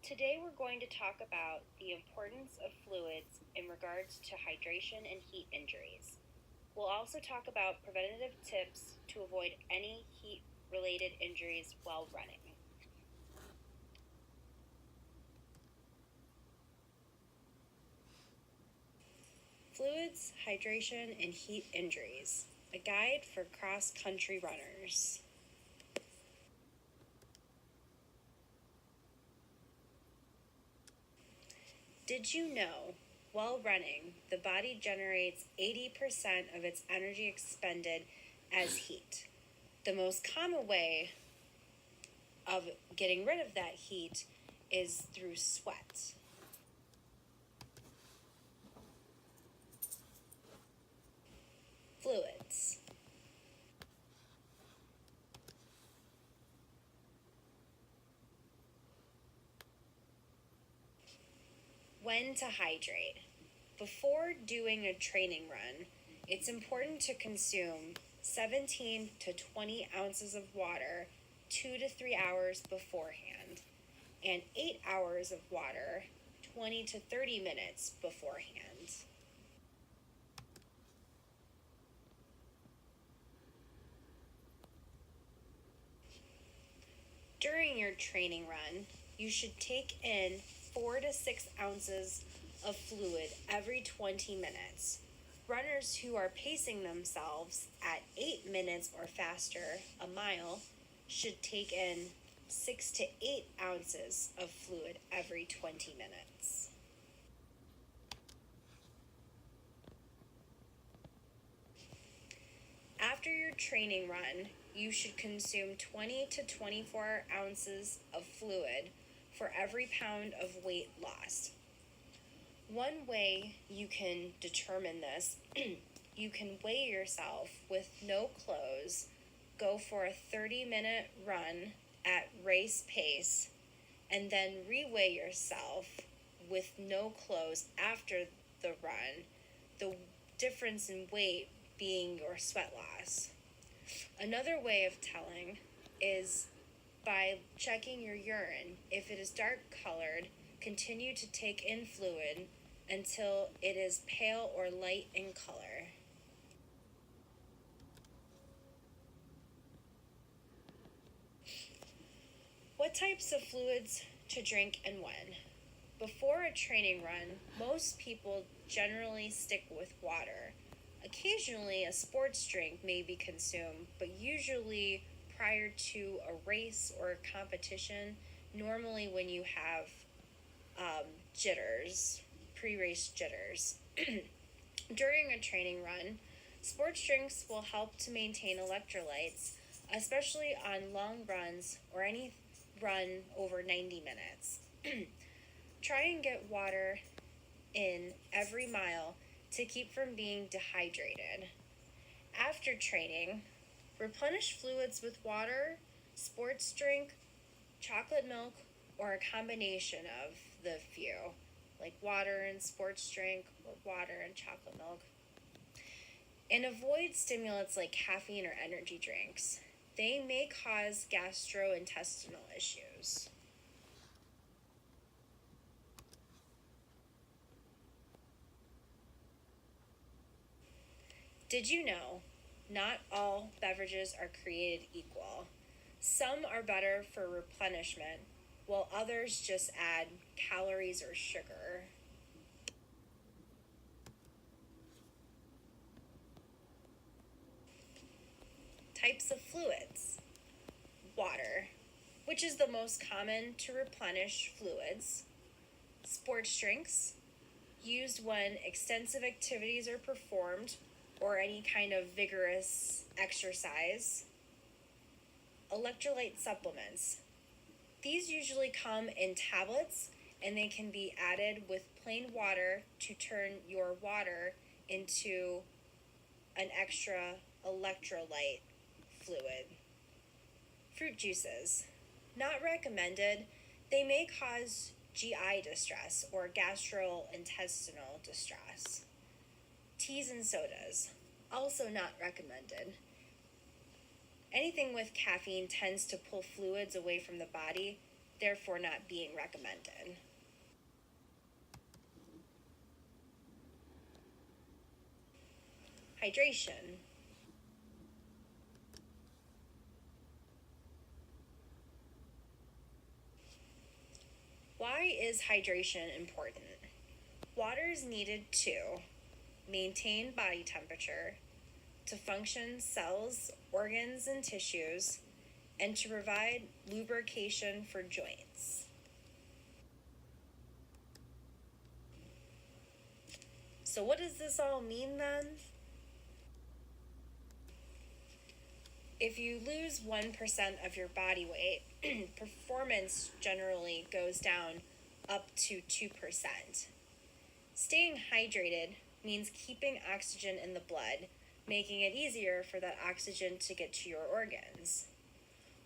Today we're going to talk about the importance of fluids in regards to hydration and heat injuries. We'll also talk about preventative tips to avoid any heat-related injuries while running. Fluids, hydration, and heat injuries, a guide for cross-country runners. Did you know, while running, the body generates 80% of its energy expended as heat? The most common way of getting rid of that heat is through sweat. Fluids. When to hydrate. Before doing a training run, it's important to consume 17 to 20 ounces of water 2 to 3 hours beforehand, and 8 hours of water 20 to 30 minutes beforehand. During your training run, you should take in 4 to 6 ounces of fluid every 20 minutes. Runners who are pacing themselves at 8 minutes or faster a mile should take in 6 to 8 ounces of fluid every 20 minutes. After your training run, you should consume 20 to 24 ounces of fluid for every pound of weight lost. One way you can determine this, you can weigh yourself with no clothes, go for a 30-minute run at race pace, and then reweigh yourself with no clothes after the run, the difference in weight being your sweat loss. Another way of telling is by checking your urine. If it is dark colored, continue to take in fluid until it is pale or light in color. What types of fluids to drink and when? Before a training run, most people generally stick with water. Occasionally, a sports drink may be consumed, but usually prior to a race or a competition, normally when you have jitters, pre-race jitters. During a training run, sports drinks will help to maintain electrolytes, especially on long runs or any run over 90 minutes. Try and get water in every mile to keep from being dehydrated. After training, replenish fluids with water, sports drink, chocolate milk, or a combination of the few, like water and sports drink or water and chocolate milk. And avoid stimulants like caffeine or energy drinks. They may cause gastrointestinal issues. Did you know not all beverages are created equal? Some are better for replenishment, while others just add calories or sugar. Types of fluids. Water, which is the most common to replenish fluids. Sports drinks, used when extensive activities are performed or any kind of vigorous exercise. Electrolyte supplements. These usually come in tablets and they can be added with plain water to turn your water into an extra electrolyte fluid. Fruit juices. Not recommended. They may cause GI distress or gastrointestinal distress. Teas and sodas. Also not recommended. Anything with caffeine tends to pull fluids away from the body, therefore not being recommended. Hydration. Why is hydration important? Water is needed to maintain body temperature, to function cells, organs, and tissues, and to provide lubrication for joints. So what does this all mean then? If you lose 1% of your body weight, performance generally goes down up to 2%. Staying hydrated means keeping oxygen in the blood, making it easier for that oxygen to get to your organs.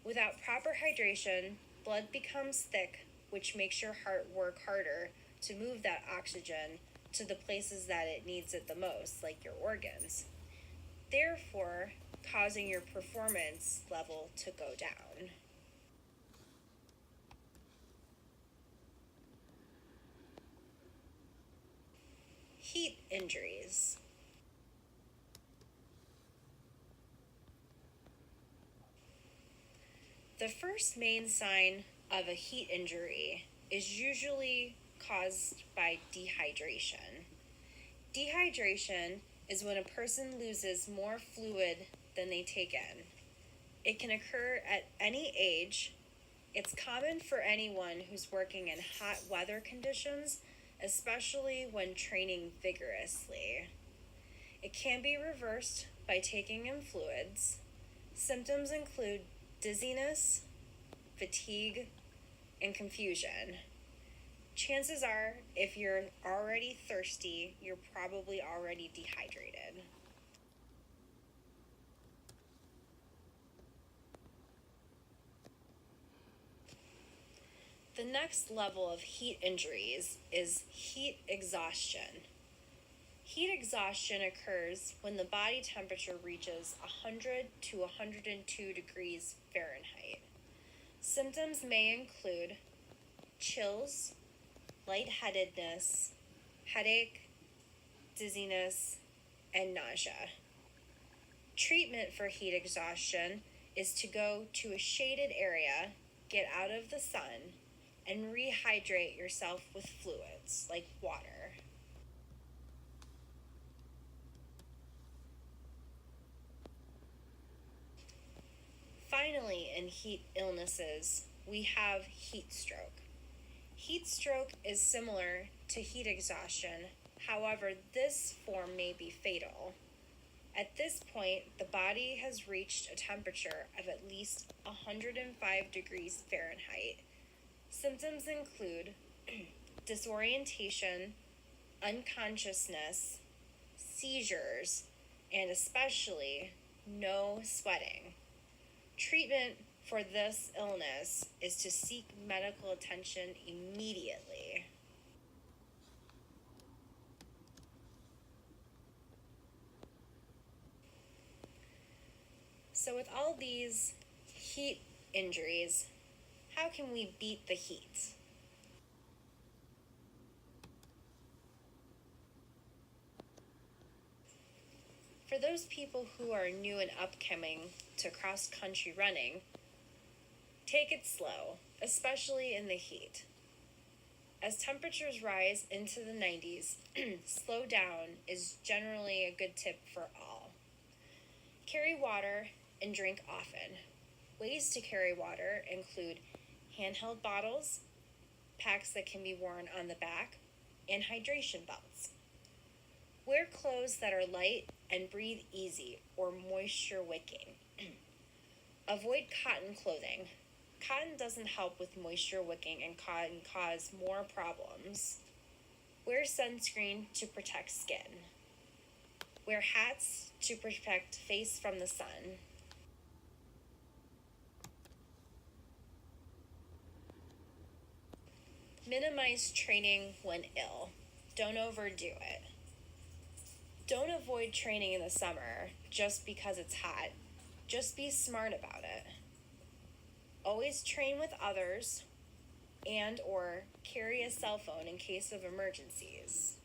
Without proper hydration, blood becomes thick, which makes your heart work harder to move that oxygen to the places that it needs it the most, like your organs, therefore causing your performance level to go down. Heat injuries. The first main sign of a heat injury is usually caused by dehydration. Dehydration is when a person loses more fluid than they take in. It can occur at any age. It's common for anyone who's working in hot weather conditions, especially when training vigorously. It can be reversed by taking in fluids. Symptoms include dizziness, fatigue, and confusion. Chances are, if you're already thirsty, you're probably already dehydrated. The next level of heat injuries is heat exhaustion. Heat exhaustion occurs when the body temperature reaches 100 to 102 degrees Fahrenheit. Symptoms may include chills, lightheadedness, headache, dizziness, and nausea. Treatment for heat exhaustion is to go to a shaded area, get out of the sun, and rehydrate yourself with fluids like water. Finally, in heat illnesses, we have heat stroke. Heat stroke is similar to heat exhaustion, however, this form may be fatal. At this point, the body has reached a temperature of at least 105 degrees Fahrenheit. Symptoms include disorientation, unconsciousness, seizures, and especially no sweating. Treatment for this illness is to seek medical attention immediately. So with all these heat injuries, how can we beat the heat? For those people who are new and upcoming to cross-country running, take it slow, especially in the heat. As temperatures rise into the 90s, slow down is generally a good tip for all. Carry water and drink often. Ways to carry water include handheld bottles, packs that can be worn on the back, and hydration belts. Wear clothes that are light and breathe easy or moisture wicking. Avoid cotton clothing. Cotton doesn't help with moisture wicking and can cause more problems. Wear sunscreen to protect skin. Wear hats to protect face from the sun. Minimize training when ill. Don't overdo it. Don't avoid training in the summer just because it's hot. Just be smart about it. Always train with others. and or carry a cell phone in case of emergencies.